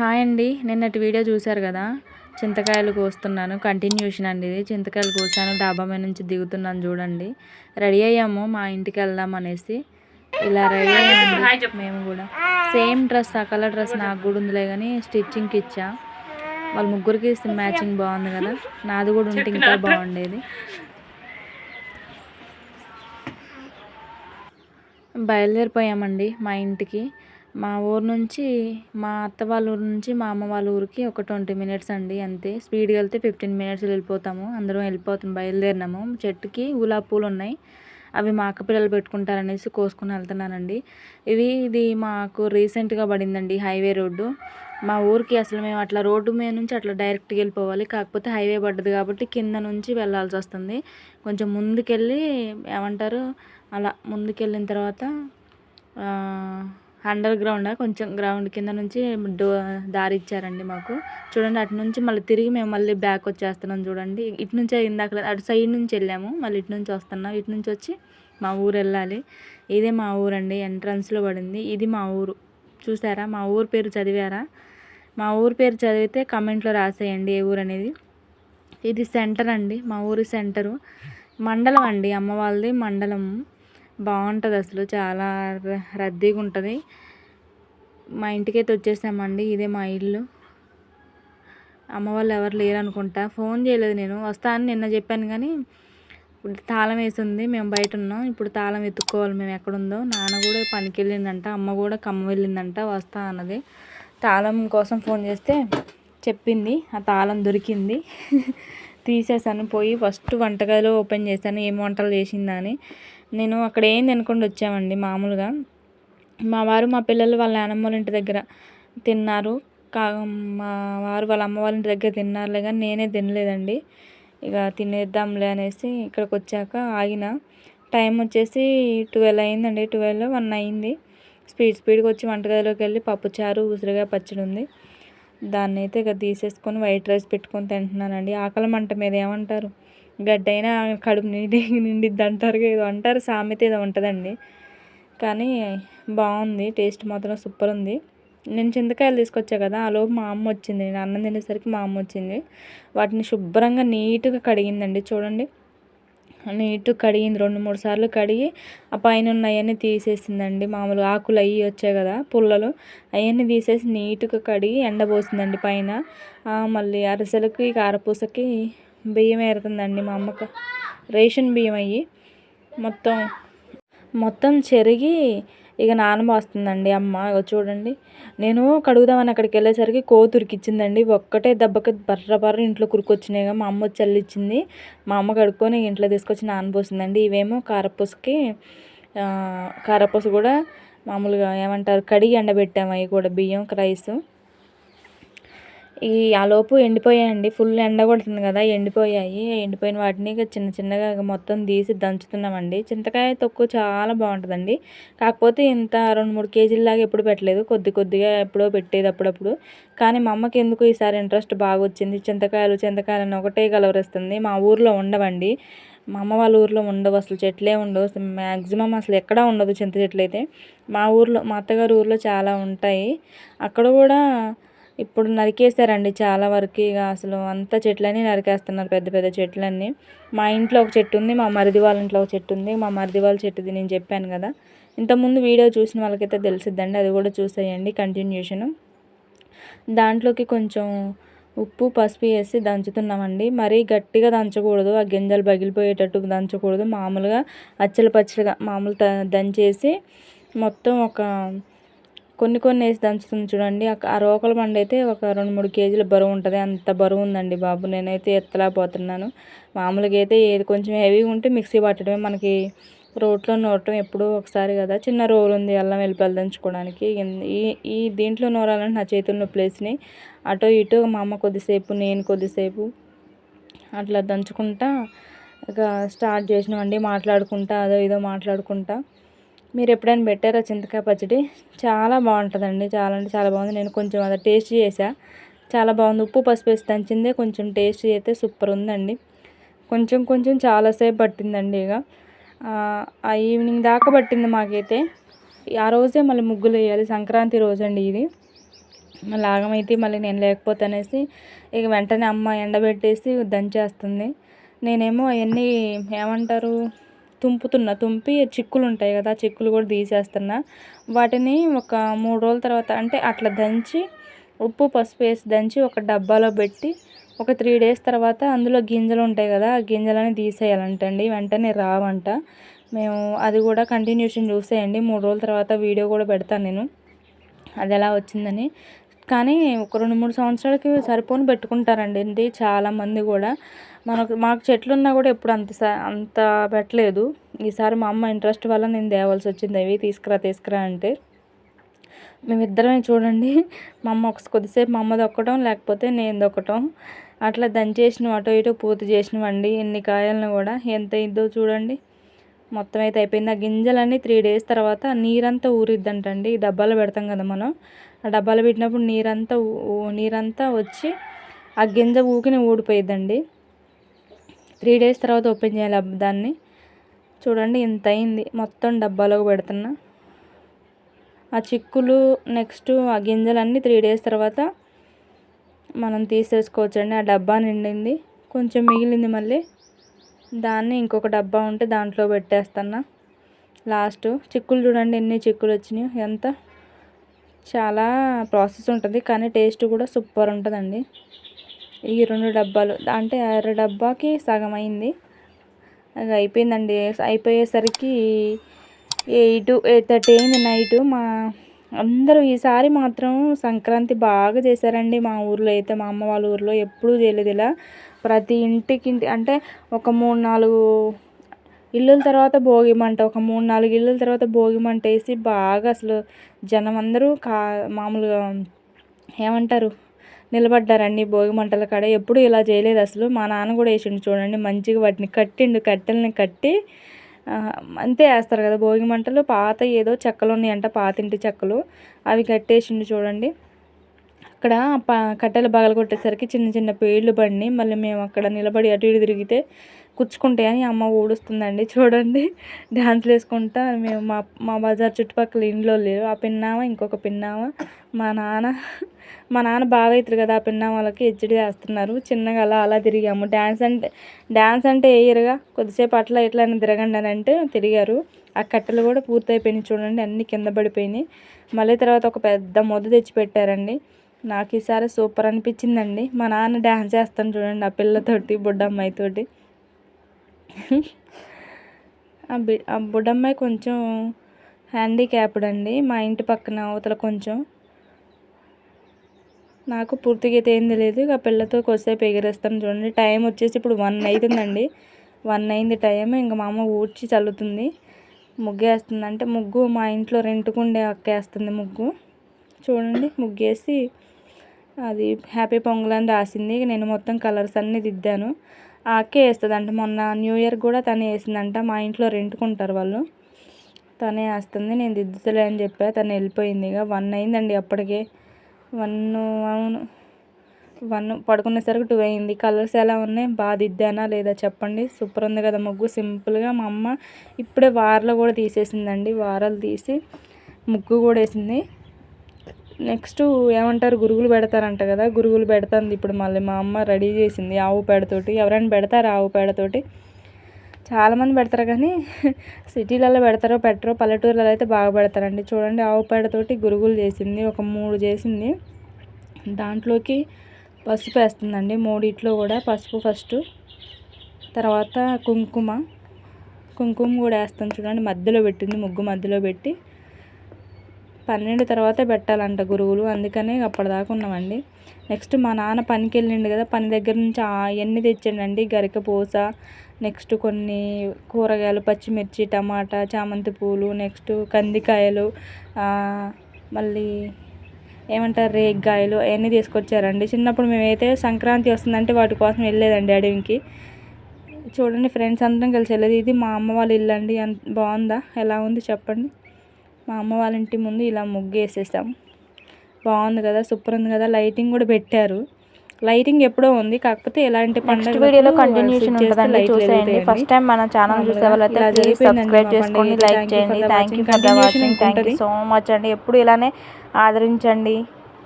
Hi అండి. నిన్నటి video చూశారు కదా! చింతకాయలు కోస్తున్నాను. కంటిన్యూషన్ అండి ఇది. చింతకాయలు కోసాను. డాబా మీద నుంచి దిగుతున్నాను చూడండి. రెడీ అయ్యాము మా ఇంటికి వెళ్దాం అనేసి. ఇలా రెడీ అయ్యామండి మేము కూడా. సేమ్ డ్రెస్, ఆ కలర్ డ్రెస్ నాకు కూడా ఉందిలే కానీ స్టిచ్చింగ్కి ఇచ్చా. వాళ్ళ ముగ్గురికి మ్యాచింగ్ బాగుంది కదా! నాది కూడా ఉంటే ఇంకా బాగుండేది. బయలుదేరిపోయామండి మా ఇంటికి. మా ఊరు నుంచి, మా అత్త వాళ్ళ ఊరు నుంచి మా అమ్మ వాళ్ళ ఊరికి ఒక 20 మినిట్స్ అండి అంతే. స్పీడ్గా వెళ్తే 15 మినిట్స్లో వెళ్ళిపోతాము. అందరం వెళ్ళిపోతాం, బయలుదేరినాము. చెట్టుకి గులాబీ పూలు ఉన్నాయి, అవి మా అక్క పిల్లలు పెట్టుకుంటారనేసి కోసుకుని వెళ్తున్నానండి. ఇది మాకు రీసెంట్గా పడిందండి హైవే రోడ్డు. మా ఊరికి అసలు మేము అట్లా రోడ్డు మీద నుంచి అట్లా డైరెక్ట్గా వెళ్ళిపోవాలి. కాకపోతే హైవే పడ్డది కాబట్టి కింద నుంచి వెళ్ళాల్సి వస్తుంది. కొంచెం ముందుకెళ్ళి ఏమంటారు, అలా ముందుకెళ్ళిన తర్వాత అండర్ గ్రౌండ్ కొంచెం గ్రౌండ్ కింద నుంచి దారి ఇచ్చారండి మాకు. చూడండి, అటు నుంచి మళ్ళీ తిరిగి మేము మళ్ళీ బ్యాక్ వచ్చేస్తున్నాం చూడండి. ఇటు నుంచే ఇందాక అటు సైడ్ నుంచి వెళ్ళాము, మళ్ళీ ఇటు నుంచి వస్తున్నాం. ఇటు నుంచి వచ్చి మా ఊరు వెళ్ళాలి. ఇదే మా ఊరండి, ఎంట్రన్స్లో పడింది. ఇది మా ఊరు. చూసారా? మా ఊరు పేరు చదివారా? మా ఊరు పేరు చదివితే కమెంట్లో రాసేయండి ఏ ఊరు అనేది. ఇది సెంటర్ అండి, మా ఊరి సెంటరు. మండలం అండి, అమ్మ వాళ్ళది మండలం. బాగుంటుంది అసలు, చాలా రద్దీగా ఉంటుంది. మా ఇంటికైతే వచ్చేసామండి. ఇదే మా ఇల్లు. అమ్మ వాళ్ళు ఎవరు లేరు అనుకుంటా. ఫోన్ చేయలేదు, నేను వస్తా అని నిన్న చెప్పాను కానీ ఇప్పుడు తాళం వేసింది. మేము బయట ఉన్నాం. ఇప్పుడు తాళం ఎత్తుక్కోవాలి మేము ఎక్కడుందో. నాన్న కూడా పనికి వెళ్ళిందంట, అమ్మ కూడా ఖమ్మం వెళ్ళిందంట, వస్తా అన్నది. తాళం కోసం ఫోన్ చేస్తే చెప్పింది, ఆ తాళం దొరికింది. తీసేసాను. పోయి ఫస్ట్ వంటగదిలో ఓపెన్ చేశాను, ఏం వంటలు చేసిందా అని. నేను అక్కడ ఏం తినకుండా వచ్చామండి. మామూలుగా మా వారు మా పిల్లలు వాళ్ళ నాన్నమ్మ వాళ్ళ ఇంటి దగ్గర తిన్నారు. మా వారు వాళ్ళ అమ్మ వాళ్ళ ఇంటి దగ్గర తిన్నారులే కానీ నేనే తినలేదండి. ఇక తినేద్దాంలే అనేసి ఇక్కడికి వచ్చాక ఆగిన. టైం వచ్చేసి 12 అయిందండి. 1 అయింది. స్పీడ్గా వచ్చి వంటగదిలోకి వెళ్ళి పప్పుచారు, ఉసిరికాయ పచ్చడి ఉంది, దాన్ని అయితే ఇక తీసేసుకొని వైట్ రైస్ పెట్టుకొని తింటున్నానండి. ఆకలి మంట మీద ఏమంటారు, గడ్డైనా కడుపు నిండిద్ది అంటారు, ఏదో అంటారు సామెత ఏదో ఉంటుందండి. కానీ బాగుంది, టేస్ట్ మాత్రం సూపర్ ఉంది. నేను చింతకాయలు తీసుకొచ్చా కదా, ఆలోపు మా అమ్మ వచ్చింది. నేను అన్నం తినేసరికి మా అమ్మ వచ్చింది. వాటిని శుభ్రంగా నీట్గా కడిగిందండి. చూడండి, నీట్గా కడిగింది. 2-3 సార్లు కడిగి ఆ పైన ఉన్నవన్నీ తీసేసిందండి. మామూలుగా ఆకులు అవి వచ్చాయి కదా, పుల్లలు, అవన్నీ తీసేసి నీట్గా కడిగి ఎండబోసిందండి పైన. మళ్ళీ అరిసెలకి, కారపూసకి బియ్యం ఏరుతుందండి మా అమ్మకు. రేషన్ బియ్యం అయ్యి మొత్తం చెరిగి ఇక నానబోస్తుందండి అమ్మ. చూడండి, నేను కడుగుదామని అక్కడికి వెళ్ళేసరికి ఉరికిచ్చిందండి. ఒక్కటే దెబ్బకి బర్ర ఇంట్లో కురుకొచ్చినాయిగా. మా అమ్మ వచ్చి చల్లిచ్చింది. మా అమ్మ కడుక్కొని ఇంట్లో తీసుకొచ్చి నానబోసిందండి. ఇవేమో కారపూస కూడా మామూలుగా ఏమంటారు కడిగి ఎండబెట్టాము. అవి కూడా బియ్యం, రైసు. ఆలోపు ఎండిపోయాయండి. ఫుల్ ఎండ కొడుతుంది కదా, ఎండిపోయాయి. ఎండిపోయిన వాటిని ఇక చిన్నగా మొత్తం తీసి దంచుతున్నామండి. చింతకాయ తొక్కు చాలా బాగుంటుందండి. కాకపోతే ఇంత 2-3 కేజీలలాగా ఎప్పుడు పెట్టలేదు, కొద్దిగా ఎప్పుడో పెట్టేది అప్పుడప్పుడు. కానీ మా అమ్మకి ఎందుకు ఈసారి ఇంట్రెస్ట్ బాగా వచ్చింది. చింతకాయలను ఒకటే కలవరిస్తుంది. మా ఊర్లో ఉండవండి, మా అమ్మ వాళ్ళ ఊర్లో ఉండవు, అసలు చెట్లే ఉండవు. మ్యాక్సిమం అసలు ఎక్కడా ఉండదు చింత చెట్లు అయితే. మా అత్తగారు ఊర్లో చాలా ఉంటాయి. అక్కడ కూడా ఇప్పుడు నరికేశారండి చాలా వరకు. ఇక అసలు అంత చెట్లన్నీ నరికేస్తున్నారు, పెద్ద పెద్ద చెట్లన్నీ. మా ఇంట్లో ఒక చెట్టు ఉంది, మా మరిది వాళ్ళ ఇంట్లో ఒక చెట్టు ఉంది. మా మరిది వాళ్ళ చెట్టుది నేను చెప్పాను కదా, ఇంతకుముందు వీడియో చూసిన వాళ్ళకైతే తెలిసిద్దండి, అది కూడా చూసేయండి కంటిన్యూషను. దాంట్లోకి కొంచెం ఉప్పు, పసుపు వేసి దంచుతున్నామండి. మరీ గట్టిగా దంచకూడదు, ఆ గింజలు పగిలిపోయేటట్టు దంచకూడదు. మామూలుగా పచ్చడిగా మామూలు దంచేసి మొత్తం ఒక కొన్ని వేసి దంచుతుంది చూడండి. ఆ రోకల బండి అయితే ఒక 2-3 కేజీల బరువు ఉంటుంది. అంత బరువు ఉందండి బాబు, నేనైతే ఎత్తలేకపోతున్నాను. మామూలుగా అయితే ఏది కొంచెం హెవీగా ఉంటే మిక్సీ పట్టడమే, మనకి రోట్లో నూరటం ఎప్పుడో ఒకసారి కదా. చిన్న రోలు ఉంది అల్లం వెల్లిపాయలు దంచుకోవడానికి. ఈ దీంట్లో నూరాలంటే నా చేతుల్లో నొప్పులేసినాయి. అటో ఇటో మా అమ్మ కొద్దిసేపు, నేను కొద్దిసేపు అట్లా దంచుకుంటా ఇక స్టార్ట్ చేసినామండి. మాట్లాడుకుంటా అదో ఇదో మాట్లాడుకుంటా. మీరు ఎప్పుడైనా పెట్టారా చింతకాయ పచ్చడి? చాలా బాగుంటుందండి, చాలా అంటే చాలా బాగుంది. నేను కొంచెం అది టేస్ట్ చేసా, చాలా బాగుంది. ఉప్పు, పసుపు వేసి దంచిందే కొంచెం టేస్ట్ అయితే సూపర్ ఉందండి. కొంచెం చాలాసేపు పట్టిందండి. ఇక ఆ ఈవినింగ్ దాకా పట్టింది మాకైతే. ఆ రోజే మళ్ళీ ముగ్గులు వేయాలి, సంక్రాంతి రోజు అండి ఇది. మళ్ళీ ఆగమైతే మళ్ళీ నేను లేకపోతే అనేసి ఇక వెంటనే అమ్మ ఎండబెట్టేసి దంచేస్తుంది. నేనేమో అవన్నీ ఏమంటారు తుంపి చిక్కులు ఉంటాయి కదా, చిక్కులు కూడా తీసేస్తున్నా. వాటిని ఒక 3 రోజుల తర్వాత అంటే అట్లా దంచి ఉప్పు పసుపు వేసి దంచి ఒక డబ్బాలో పెట్టి ఒక 3 డేస్ తర్వాత అందులో గింజలు ఉంటాయి కదా, ఆ గింజలని తీసేయాలంటండి. వెంటనే రావంట. మేము అది కూడా కంటిన్యూషన్ చూసేయండి. 3 రోజుల తర్వాత వీడియో కూడా పెడతాను నేను అది ఎలా వచ్చిందని. కానీ ఒక 2-3 సంవత్సరాలకి సరిపోని పెట్టుకుంటారండి చాలామంది కూడా. మాకు చెట్లున్నా కూడా ఎప్పుడు అంత పెట్టలేదు. ఈసారి మా అమ్మ ఇంట్రెస్ట్ వల్ల నేను తేవాల్సి వచ్చింది అవి తీసుకురా అంటే. మేమిద్దరమే చూడండి, మా అమ్మ కొద్దిసేపు మా అమ్మ దొక్కటం లేకపోతే నేను దొక్కటం అట్లా దంచేసినాం, అటు ఇటు పూర్తి చేసినామండి. ఎన్ని కాయలను కూడా ఎంత ఇద్దో చూడండి. మొత్తం అయితే అయిపోయింది. ఆ గింజలన్నీ 3 డేస్ తర్వాత నీరంతా ఊరిద్దంటండి. ఈ డబ్బాలో పెడతాం కదా మనం, ఆ డబ్బాలో పెట్టినప్పుడు నీరంతా వచ్చి ఆ గింజ ఊడిపోయిద్దండి. 3 డేస్ తర్వాత ఓపెన్ చేయాలి దాన్ని. చూడండి ఇంత అయింది. మొత్తం డబ్బాలోకి పెడుతున్నా. ఆ చిక్కులు నెక్స్ట్ ఆ గింజలన్నీ 3 డేస్ తర్వాత మనం తీసేసుకోవచ్చండి. ఆ డబ్బా నిండింది, కొంచెం మిగిలింది. మళ్ళీ దాన్ని ఇంకొక డబ్బా ఉంటే దాంట్లో పెట్టేస్తున్నా. లాస్ట్ చిక్కులు చూడండి ఎన్ని చిక్కులు వచ్చినాయి. ఎంత చాలా ప్రాసెస్ ఉంటుంది కానీ టేస్ట్ కూడా సూపర్ ఉంటుందండి. ఈ 2 డబ్బాలు అంటే 6 డబ్బాకి సగం అయింది. అది అయిపోయిందండి. అయిపోయేసరికి 8:30 అయింది నైటు. అందరూ ఈసారి మాత్రం సంక్రాంతి బాగా చేశారండి మా ఊర్లో అయితే. మా అమ్మ వాళ్ళ ఊర్లో ఎప్పుడూ చేయలేదు ఇలా. ప్రతి ఇంటికి అంటే ఒక 3-4 ఇల్లుల తర్వాత భోగి మంట, ఒక 3-4 ఇల్లుల తర్వాత భోగి మంట వేసి బాగా అసలు జనం అందరూ మామూలుగా ఏమంటారు నిలబడ్డారండి భోగి మంటల కాడ. ఎప్పుడు ఇలా చేయలేదు అసలు. మా నాన్న కూడా వేసిండు చూడండి, మంచిగా వాటిని కట్టెల్ని కట్టి అంతే వేస్తారు కదా భోగి మంటలు. పాత ఏదో చెక్కలు ఉన్నాయంట, పాతింటి చెక్కలు, అవి కట్టేసిండు చూడండి. అక్కడ కట్టెలు పగలగొట్టేసరికి చిన్న చిన్న పేర్లు పడినాయి. మళ్ళీ మేము అక్కడ నిలబడి అటు ఇటు తిరిగితే కుచ్చుకుంటాయని అమ్మ ఊడుస్తుందండి. చూడండి డ్యాన్స్లు వేసుకుంటా. మేము మా బజార్ చుట్టుపక్కల ఇంట్లో లేరు. ఆ పిన్నామ ఇంకొక పిన్నామ మా నాన్న బాగా అవుతారు కదా, ఆ పిన్నామ వాళ్ళకి హెచ్చడి వేస్తున్నారు. చిన్నగా అలా తిరిగాము. డ్యాన్స్ అంటే వేయరుగా, కొద్దిసేపు అట్లా ఇట్లా అని తిరగండి అని అంటే తిరిగారు. ఆ కట్టెలు కూడా పూర్తయిపోయినాయి చూడండి, అన్నీ కింద పడిపోయినాయి. మళ్ళీ తర్వాత ఒక పెద్ద మొద్దు తెచ్చి పెట్టారండి. నాకు ఈసారి సూపర్ అనిపించిందండి. మా నాన్న డ్యాన్స్ చేస్తాను చూడండి ఆ పిల్లతోటి, బుడ్డమ్మాయితోటి. ఆ బుడ్డమ్మాయి కొంచెం హ్యాండిక్యాప్డ్ అండి. మా ఇంటి పక్కన అవతల కొంచెం. నాకు పూర్తిగా అయితే ఏం తెలియదు. ఆ పిల్లతో కొద్దిసేపు ఎగిరేస్తాను చూడండి. టైం వచ్చేసి ఇప్పుడు 1 అవుతుందండి. 1 అయింది టైం. ఇంకా మా అమ్మ ఊడ్చి చల్లుతుంది, ముగ్గేస్తుంది. అంటే ముగ్గు మా ఇంట్లో రెంట్కుండే అక్క వేస్తుంది ముగ్గు. చూడండి ముగ్గేసి అది హ్యాపీ పొంగల్ అని రాసింది. నేను మొత్తం కలర్స్ అన్నీ దిద్దాను. ఆ అక్కే వేస్తుందంట. మొన్న న్యూ ఇయర్ కూడా తనే వేసిందంట. మా ఇంట్లో రెంట్కుంటారు వాళ్ళు, తనే వేస్తుంది. నేను దిద్దుతలే అని చెప్పా, తను వెళ్ళిపోయింది. ఇక 1 అయిందండి అప్పటికే. 1 అవును 1 పడుకునేసరికి 2 అయింది. కలర్స్ ఎలా ఉన్నాయి, బాగా దిద్దానా లేదా చెప్పండి. సూపర్ ఉంది కదా ముగ్గు, సింపుల్గా. మా అమ్మ ఇప్పుడే వారలో కూడా తీసేసిందండి. వారాలు తీసి ముగ్గు కూడా వేసింది. నెక్స్ట్ ఏమంటారు గురుగులు పెడతారంట కదా, గురుగులు పెడుతుంది ఇప్పుడు. మళ్ళీ మా అమ్మ రెడీ చేసింది ఆవు పేడతోటి. ఎవరైనా పెడతారు ఆవు పేడతోటి, చాలామంది పెడతారు కానీ సిటీలలో పెడతారో పెట్టరో, పల్లెటూర్లలో అయితే బాగా పెడతారండి. చూడండి ఆవు పేడతోటి గురుగులు చేసింది. ఒక 3 చేసింది. దాంట్లోకి పసుపు వేస్తుందండి. 3 కూడా పసుపు ఫస్ట్, తర్వాత కుంకుమ కూడా వేస్తాను చూడండి. మధ్యలో పెట్టింది, ముగ్గు మధ్యలో పెట్టి. 12 తర్వాత పెట్టాలంట గురువులు, అందుకనే అప్పటిదాకా ఉన్నామండి. నెక్స్ట్ మా నాన్న పనికి వెళ్ళిండు కదా, పని దగ్గర నుంచి అవన్నీ తెచ్చాడండి. గరిక పూస, నెక్స్ట్ కొన్ని కూరగాయలు, పచ్చిమిర్చి, టమాటా, చామంతి పూలు, నెక్స్ట్ కందికాయలు, మళ్ళీ ఏమంటారు రేగ్గాయలు, అవన్నీ తీసుకొచ్చారండి. చిన్నప్పుడు మేమైతే సంక్రాంతి వస్తుందంటే వాటి కోసం వెళ్ళేదండి అడవికి. చూడండి ఫ్రెండ్స్ అందరం కలిసి వెళ్ళేది. ఇది మా అమ్మ వాళ్ళ ఇల్లు అండి. బాగుందా, ఎలా ఉంది చెప్పండి. మా అమ్మ వాళ్ళ ఇంటి ముందు ఇలా ముగ్గు వేసేసాం. బాగుంది కదా, సూపర్ ఉంది కదా. లైటింగ్ కూడా పెట్టారు. లైటింగ్ ఎప్పుడో ఉంది, కాకపోతే ఎలాంటి పండుగ వీడియోలో కంటిన్యూషన్ ఉంటుందండి, చూసేయండి. ఫస్ట్ టైం మన ఛానల్ చూసే వాళ్ళైతే ప్లీజ్ సబ్స్క్రైబ్ చేసుకోండి, లైక్ చేయండి. Thank you for the watching. Thank you so much అండి. ఎప్పుడు ఇలానే ఆదరించండి.